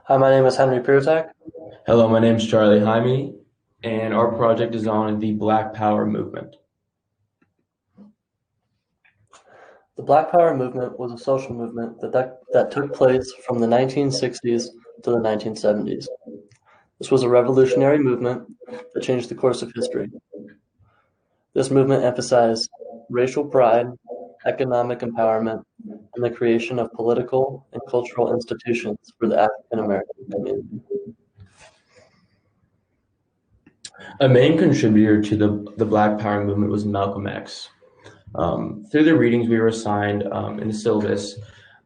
Hi, my name is Henry Pirzak. Hello, my name is Charlie Jaime, and our project is on the Black Power movement. The Black Power movement was a social movement that took place from the 1960s to the 1970s. This was a revolutionary movement that changed the course of history. This movement emphasized racial pride, economic empowerment, and the creation of political and cultural institutions for the African American community. A main contributor to the Black Power movement was Malcolm X. Through the readings we were assigned in the syllabus,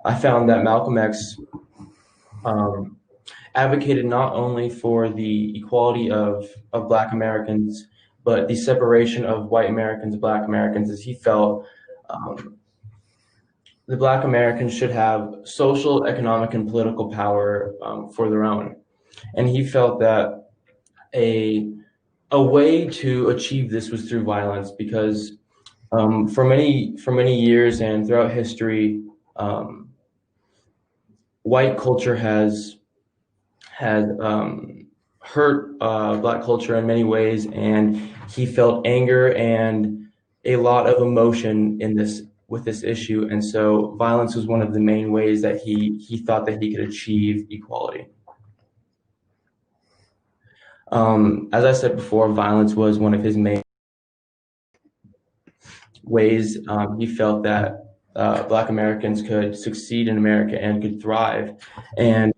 I found that Malcolm X um, advocated not only for the equality of Black Americans, but the separation of white Americans, Black Americans, as he felt um, the Black Americans should have social, economic, and political power for their own. And he felt that a a way to achieve this was through violence because for many years and throughout history, um, white culture has hurt Black culture in many ways, and he felt anger and a lot of emotion in this with this issue, and so violence was one of the main ways that he thought that he could achieve equality. As I said before, violence was one of his main ways. He felt that Black Americans could succeed in America and could thrive. And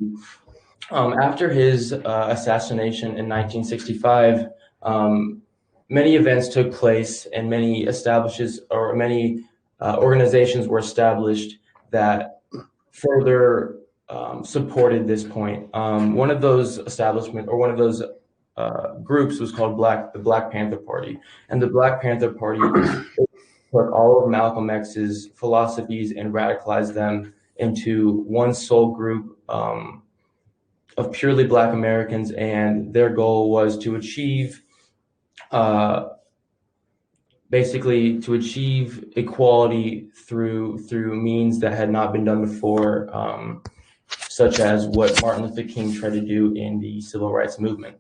after his assassination in 1965, many events took place and many organizations were established that further supported this point. One of those groups was called the Black Panther Party, and the Black Panther Party took all of Malcolm X's philosophies and radicalized them into one sole group of purely Black Americans, and their goal was to achieve, uh, basically, to achieve equality through means that had not been done before, such as what Martin Luther King tried to do in the civil rights movement.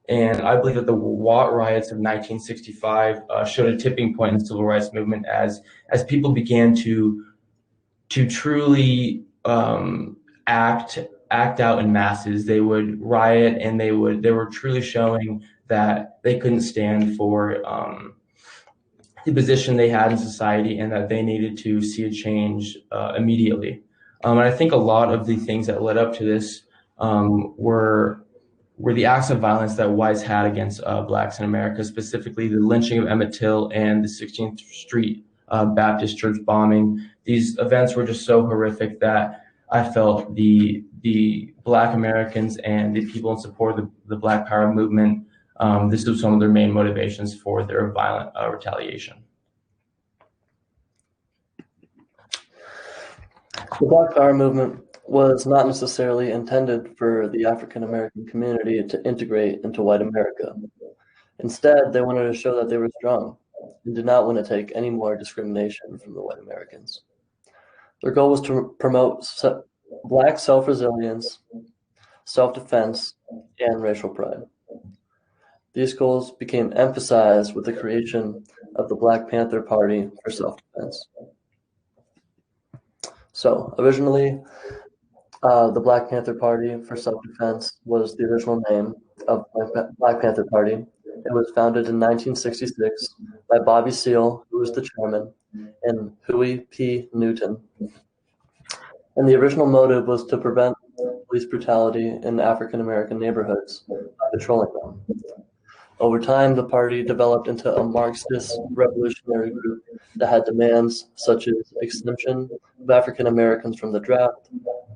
And I believe that the Watt riots of 1965 showed a tipping point in the civil rights movement as people began to truly act out in masses. They would riot, and they were truly showing that they couldn't stand for the position they had in society, and that they needed to see a change immediately. And I think a lot of the things that led up to this were the acts of violence that whites had against Blacks in America, specifically the lynching of Emmett Till and the 16th Street Baptist Church bombing. These events were just so horrific that I felt the Black Americans and the people in support of the Black Power movement, this was some of their main motivations for their violent retaliation. The Black Power movement was not necessarily intended for the African American community to integrate into white America. Instead, they wanted to show that they were strong and did not want to take any more discrimination from the white Americans. Their goal was to promote Black self-resilience, self-defense, and racial pride. These goals became emphasized with the creation of the Black Panther Party for self-defense. So originally, the Black Panther Party for Self-Defense was the original name of Black Panther Party. It was founded in 1966 by Bobby Seale, who was the chairman, and Huey P. Newton. And the original motive was to prevent police brutality in African American neighborhoods by patrolling them. Over time, the party developed into a Marxist revolutionary group that had demands such as exemption of African Americans from the draft,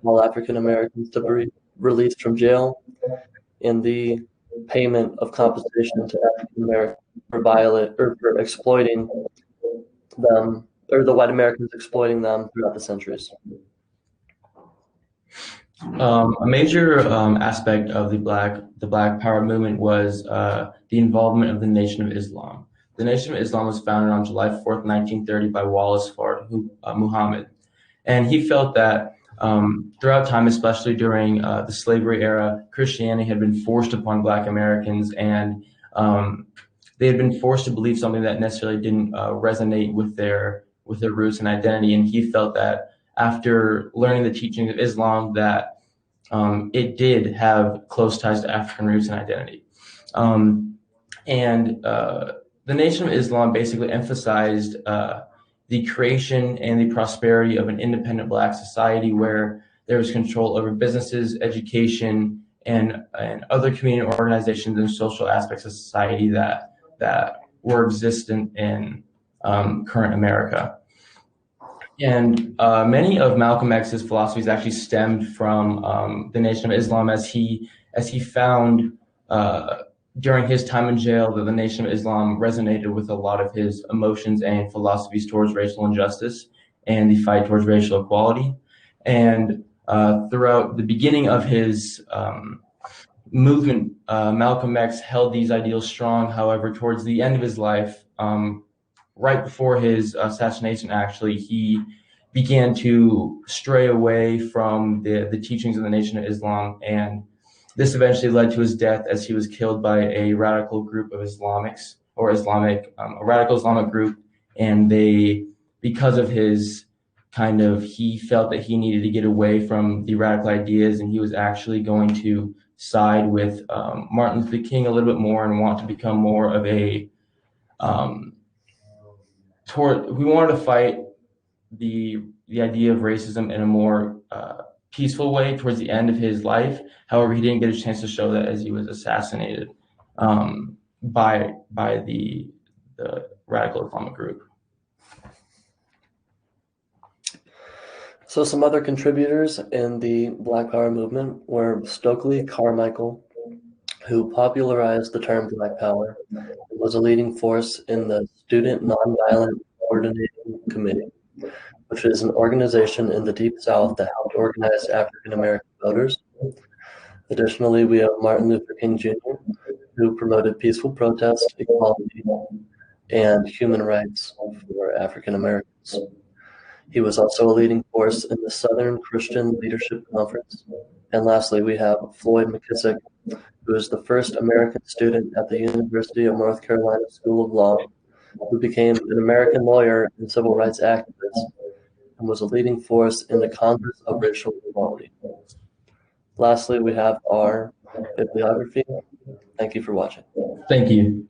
all African Americans to be released from jail, and the payment of compensation to African Americans for exploiting them, or the white Americans exploiting them throughout the centuries. A major aspect of the Black Power movement was the involvement of the Nation of Islam. The Nation of Islam was founded on July 4th, 1930 by Wallace Fard Muhammad. And he felt that Throughout time, especially during the slavery era, Christianity had been forced upon Black Americans, and they had been forced to believe something that necessarily didn't resonate with their roots and identity. And he felt that after learning the teachings of Islam, that it did have close ties to African roots and identity. The Nation of Islam basically emphasized the creation and the prosperity of an independent Black society where there was control over businesses, education, and other community organizations and social aspects of society that were existent in current America. And many of Malcolm X's philosophies actually stemmed from the Nation of Islam, as he found during his time in jail that the Nation of Islam resonated with a lot of his emotions and philosophies towards racial injustice and the fight towards racial equality. And throughout the beginning of his movement, Malcolm X held these ideals strong. However, towards the end of his life, right before his assassination, actually, he began to stray away from the teachings of the Nation of Islam, and this eventually led to his death as he was killed by a radical group of Islamics, or a radical Islamic group. And because of his he felt that he needed to get away from the radical ideas, and he was actually going to side with Martin Luther King a little bit more and want to become more of a, we wanted to fight the idea of racism in a more peaceful way towards the end of his life. However, he didn't get a chance to show that as he was assassinated by the radical Islamic group. So some other contributors in the Black Power movement were Stokely Carmichael, who popularized the term Black Power and was a leading force in the Student Nonviolent Coordinating Committee, which is an organization in the Deep South that helped organize African American voters. Additionally, we have Martin Luther King Jr., who promoted peaceful protest, equality, and human rights for African Americans. He was also a leading force in the Southern Christian Leadership Conference. And lastly, we have Floyd McKissick, who is the first American student at the University of North Carolina School of Law, who became an American lawyer and civil rights activist, and was a leading force in the Congress of Racial Equality. Lastly, we have our bibliography. Thank you for watching. Thank you.